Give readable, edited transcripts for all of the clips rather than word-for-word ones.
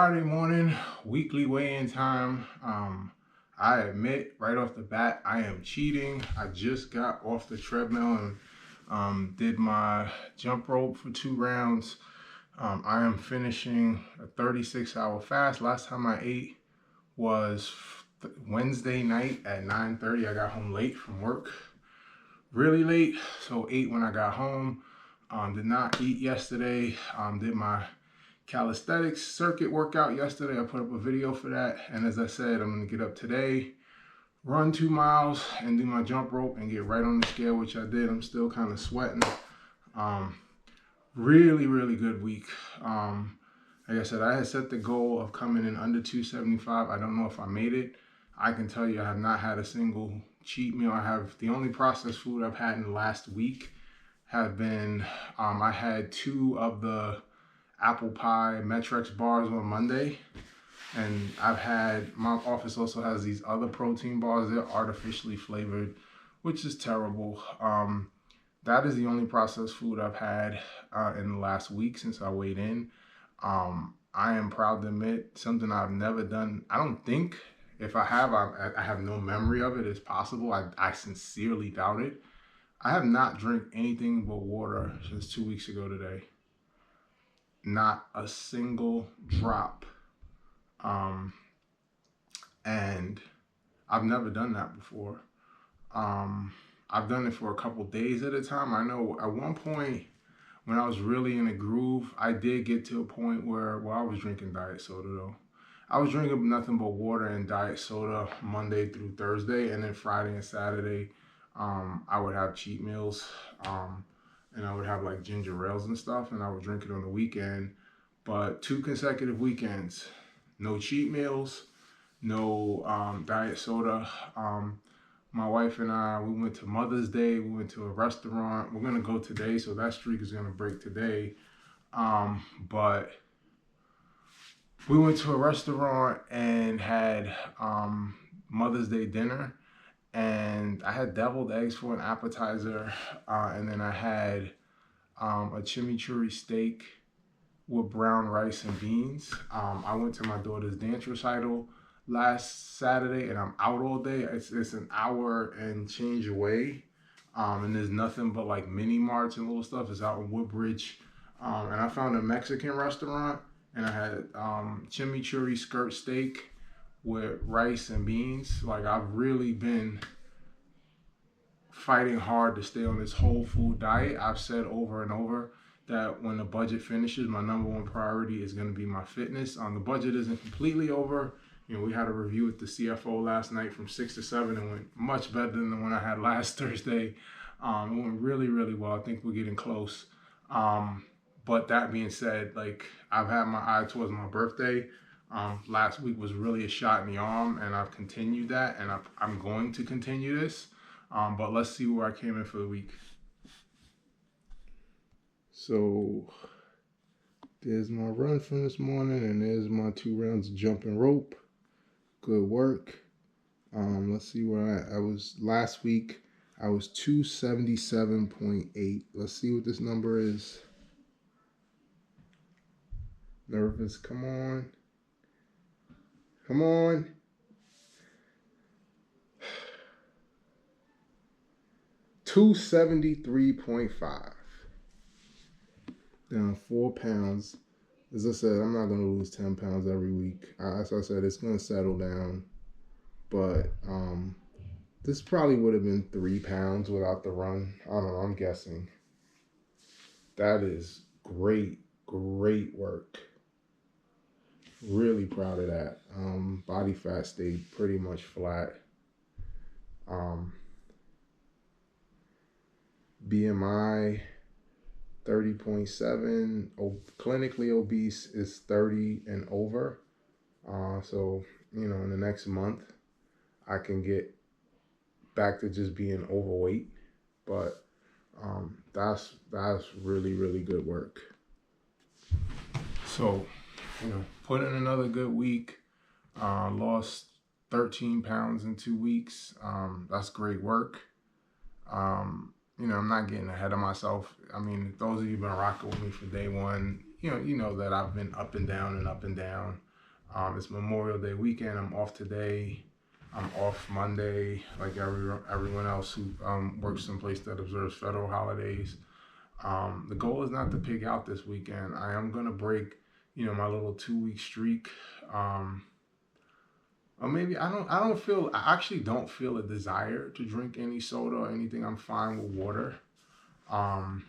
Friday morning, weekly weigh-in time. I admit right off the bat, I am cheating. I just got off the treadmill and did my jump rope for 2 rounds. I am finishing a 36-hour fast. Last time I ate was Wednesday night at 9:30. I got home late from work, really late, so ate when I got home. Did not eat yesterday. Did my calisthenics circuit workout yesterday. I put up a video for that. And as I said, I'm gonna get up today, run 2 miles and do my jump rope and get right on the scale, which I did. I'm still kind of sweating. Really good week. Like I said, I had set the goal of coming in under 275. I don't know if I made it. I can tell you I have not had a single cheat meal. I have the only processed food I've had in the last week have been, I had 2 of the apple pie Metrex bars on Monday, and I've had, my office also has these other protein bars. They're artificially flavored, which is terrible. That is the only processed food I've had in the last week since I weighed in. I am proud to admit something I've never done. I don't think, if I have, I have no memory of it. It's possible. I sincerely doubt it. I have not drank anything but water since 2 weeks ago today. Not a single drop. And I've never done that before. I've done it for a couple days at a time. I know at one point when I was really in a groove, I did get to a point where, well, I was drinking diet soda though. I was drinking nothing but water and diet soda Monday through Thursday, and then Friday and Saturday, I would have cheat meals, and I would have like ginger ales and stuff, and I would drink it on the weekend. But 2 consecutive weekends, no cheat meals, no diet soda. My wife and I, we went to Mother's Day. We went to a restaurant. We're gonna go today, so that streak is gonna break today. But we went to a restaurant and had Mother's Day dinner, and I had deviled eggs for an appetizer, and then I had a chimichurri steak with brown rice and beans. I went to my daughter's dance recital last Saturday, and I'm out all day. It's an hour and change away, and there's nothing but like mini marts and little stuff. It's out in Woodbridge, and I found a Mexican restaurant, and I had chimichurri skirt steak with rice and beans. Like, I've really been fighting hard to stay on this whole food diet. I've said over and over that when the budget finishes, my number one priority is going to be my fitness. The budget isn't completely over. You know, we had a review with the CFO last night from 6 to 7 and went much better than the one I had last Thursday. It went really well. I think we're getting close. But that being said, like, I've had my eye towards my birthday. Last week was really a shot in the arm, and I've continued that, and I'm going to continue this. But let's see where I came in for the week. So there's my run from this morning, and there's my 2 rounds of jumping rope. Good work. Let's see where I was last week. I was 277.8. Let's see what this number is. Nervous, come on. Come on. 273.5. Down 4 pounds. As I said, I'm not going to lose 10 pounds every week. As I said, it's going to settle down. But this probably would have been 3 pounds without the run. I don't know, I'm guessing. That is great work. Really proud of that. Body fat stayed pretty much flat. BMI 30.7. Clinically obese is 30 and over. So, you know, in the next month, I can get back to just being overweight. But that's really good work. So, you know, put in another good week. Lost 13 pounds in 2 weeks. That's great work. You know, I'm not getting ahead of myself. I mean, those of you who've been rocking with me from day one, you know that I've been up and down. It's Memorial Day weekend. I'm off today. I'm off Monday, like everyone else who works someplace that observes federal holidays. The goal is not to pig out this weekend. I am gonna break, my little 2 week streak. Or maybe I actually don't feel a desire to drink any soda or anything. I'm fine with water. Um,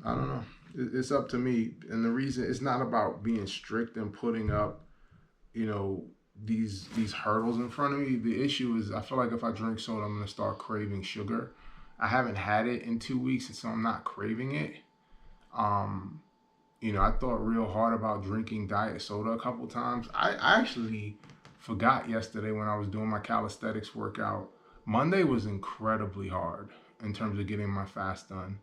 I don't know. It's up to me. And the reason it's not about being strict and putting up, you know, these hurdles in front of me. The issue is I feel like if I drink soda, I'm gonna start craving sugar. I haven't had it in 2 weeks, and so I'm not craving it. Um, I thought real hard about drinking diet soda a couple times. I actually forgot yesterday when I was doing my calisthenics workout. Monday was incredibly hard in terms of getting my fast done.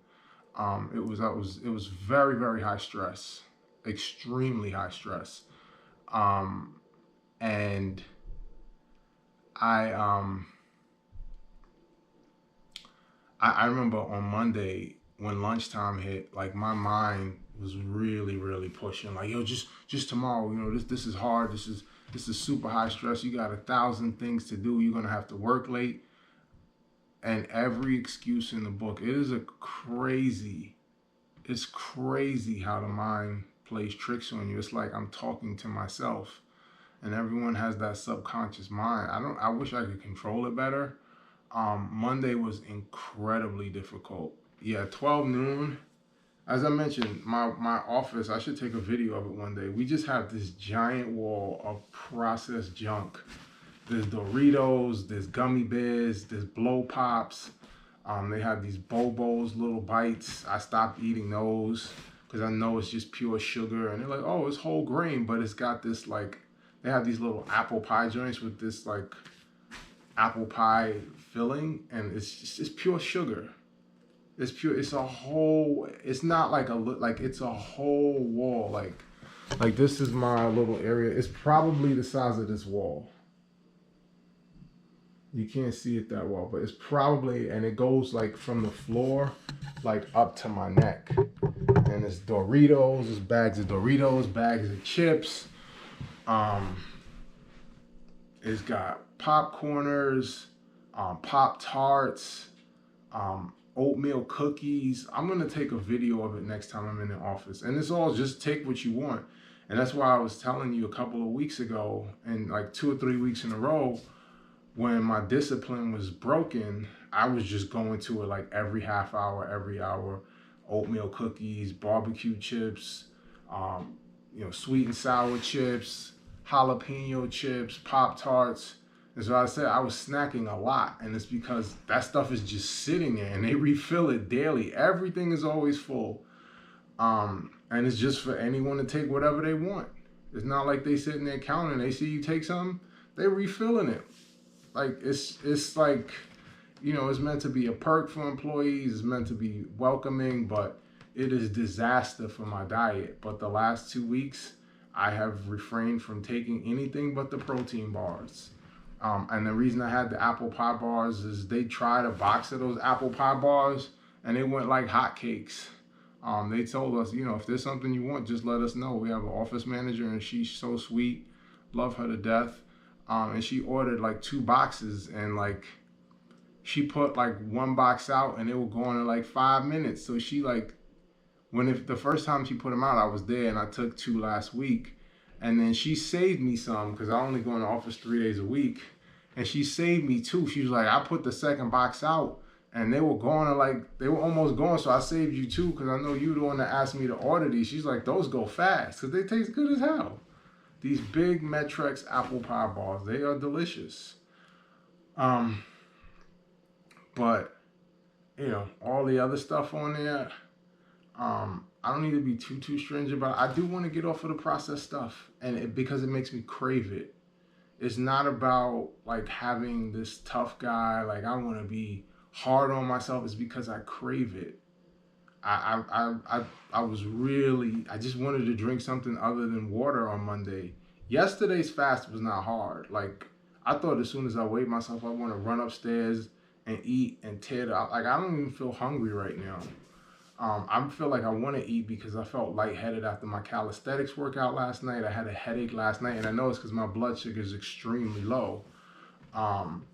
It was very, very high stress, extremely high stress. Um, and I um I remember on Monday when lunchtime hit, like my mind was really, really pushing. Like, yo, just tomorrow, this is hard. This is super high stress. You got 1,000 things to do. You're gonna have to work late, and every excuse in the book. It's crazy how the mind plays tricks on you. It's like I'm talking to myself, and everyone has that subconscious mind. I wish I could control it better. Monday was incredibly difficult. Yeah, 12 noon. As I mentioned, my office, I should take a video of it one day. We just have this giant wall of processed junk. There's Doritos, there's gummy bears, there's blow pops. They have these Bobos, little bites. I stopped eating those because I know it's just pure sugar. And they're like, oh, it's whole grain, but it's got this like, they have these little apple pie joints with this like apple pie filling, and it's pure sugar. It's pure. It's a whole. It's not like it's a whole wall. Like this is my little area. It's probably the size of this wall. You can't see it that well, but it's probably, and it goes like from the floor, like up to my neck. And it's Doritos. There's bags of Doritos, bags of chips. Um, it's got popcorners, Pop Tarts, oatmeal cookies. I'm gonna take a video of it next time I'm in the office. And it's all just take what you want. And that's why I was telling you a couple of weeks ago, and like 2 or 3 weeks in a row, when my discipline was broken, I was just going to it like every half hour, every hour. Oatmeal cookies, barbecue chips, sweet and sour chips, jalapeno chips, Pop Tarts. And so I said I was snacking a lot, and it's because that stuff is just sitting there, and they refill it daily. Everything is always full, and it's just for anyone to take whatever they want. It's not like they sitting there counting. They see you take something, they refilling it. Like it's like, it's meant to be a perk for employees. It's meant to be welcoming, but it is disaster for my diet. But the last 2 weeks, I have refrained from taking anything but the protein bars. And the reason I had the apple pie bars is they tried a box of those apple pie bars and they went like hotcakes. They told us, if there's something you want, just let us know. We have an office manager and she's so sweet, love her to death. And she ordered like 2 boxes, and like she put like 1 box out and it will go on in like 5 minutes. So she like, the first time she put them out, I was there and I took 2 last week. And then she saved me some because I only go in the office 3 days a week. And she saved me 2. She was like, I put the second box out and they were going to like, they were almost gone. So I saved you 2 because I know you the one that asked me to order these. She's like, those go fast because they taste good as hell. These big Metrex apple pie bars, they are delicious. But all the other stuff on there, I don't need to be too stringent, but I do want to get off of the processed stuff, and because it makes me crave it. It's not about like having this tough guy, like I want to be hard on myself. It's because I crave it. I just wanted to drink something other than water on Monday. Yesterday's fast was not hard. Like I thought as soon as I weighed myself, I want to run upstairs and eat and tear it out. Like I don't even feel hungry right now. I feel like I want to eat because I felt lightheaded after my calisthenics workout last night. I had a headache last night, and I know it's because my blood sugar is extremely low. Um,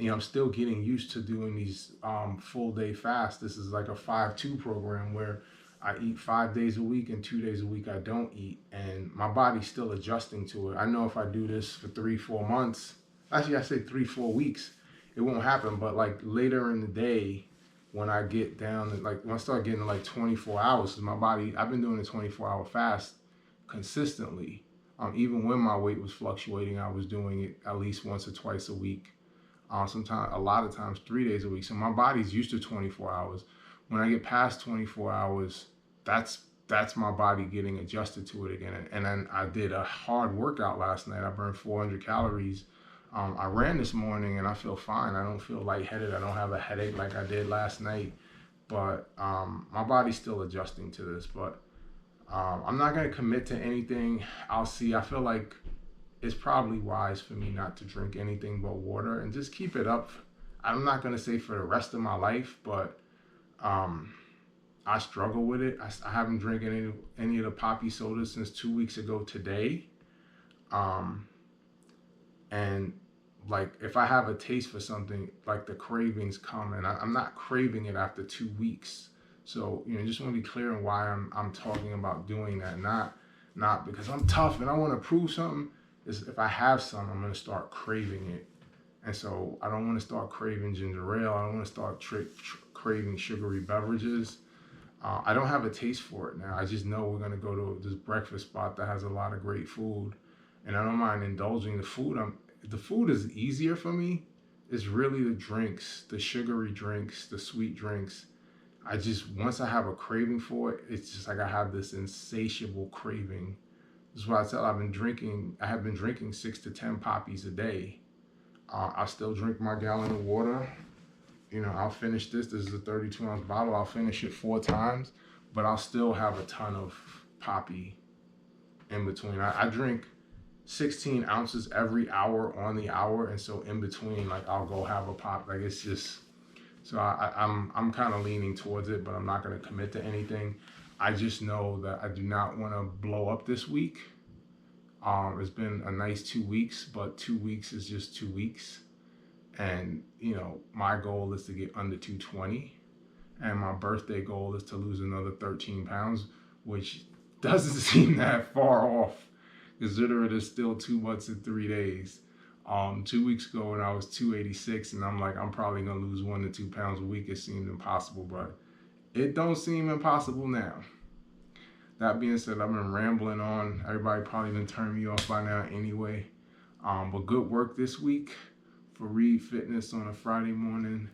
I'm still getting used to doing these full day fasts. This is like a 5-2 program where I eat 5 days a week and 2 days a week I don't eat, and my body's still adjusting to it. I know if I do this for 3-4 months, actually I say 3-4 weeks, it won't happen. But like later in the day, when I get down to like when I start getting to like 24 hours, 'cause my body, I've been doing a 24-hour fast consistently. Even when my weight was fluctuating, I was doing it at least once or twice a week, sometimes a lot of times 3 days a week. So my body's used to 24 hours. When I get past 24 hours, that's my body getting adjusted to it again. And then I did a hard workout last night. I burned 400 calories. I ran this morning and I feel fine. I don't feel lightheaded. I don't have a headache like I did last night. But my body's still adjusting to this. But I'm not going to commit to anything. I'll see. I feel like it's probably wise for me not to drink anything but water and just keep it up. I'm not going to say for the rest of my life, but um, I struggle with it. I haven't drank any of the poppy sodas since 2 weeks ago today. Um, and like if I have a taste for something, like the cravings come, and I'm not craving it after 2 weeks. So just want to be clear on why I'm talking about doing that. Not because I'm tough and I want to prove something. Is if I have some, I'm gonna start craving it, and so I don't want to start craving ginger ale. I don't want to start craving sugary beverages. I don't have a taste for it now. I just know we're gonna go to this breakfast spot that has a lot of great food, and I don't mind indulging the food. The food is easier for me. It's really the drinks, the sugary drinks, the sweet drinks. I just once I have a craving for it, it's just like I have this insatiable craving. That's why I have been drinking 6 to 10 poppies a day. I still drink my gallon of water. I'll finish this. This is a 32-ounce bottle. I'll finish it 4 times, but I'll still have a ton of poppy in between. I drink 16 ounces every hour on the hour, and so in between, like I'll go have a pop. Like it's just so I'm kind of leaning towards it, but I'm not going to commit to anything. I just know that I do not want to blow up this week. It's been a nice 2 weeks, but 2 weeks is just 2 weeks. And, my goal is to get under 220. And my birthday goal is to lose another 13 pounds, which doesn't seem that far off, considering it's still 2 months and 3 days. 2 weeks ago when I was 286, and I'm like, I'm probably going to lose 1 to 2 pounds a week. It seemed impossible, but it don't seem impossible now. That being said, I've been rambling on. Everybody probably done turned me off by now anyway. But good work this week for Reed Fitness on a Friday morning.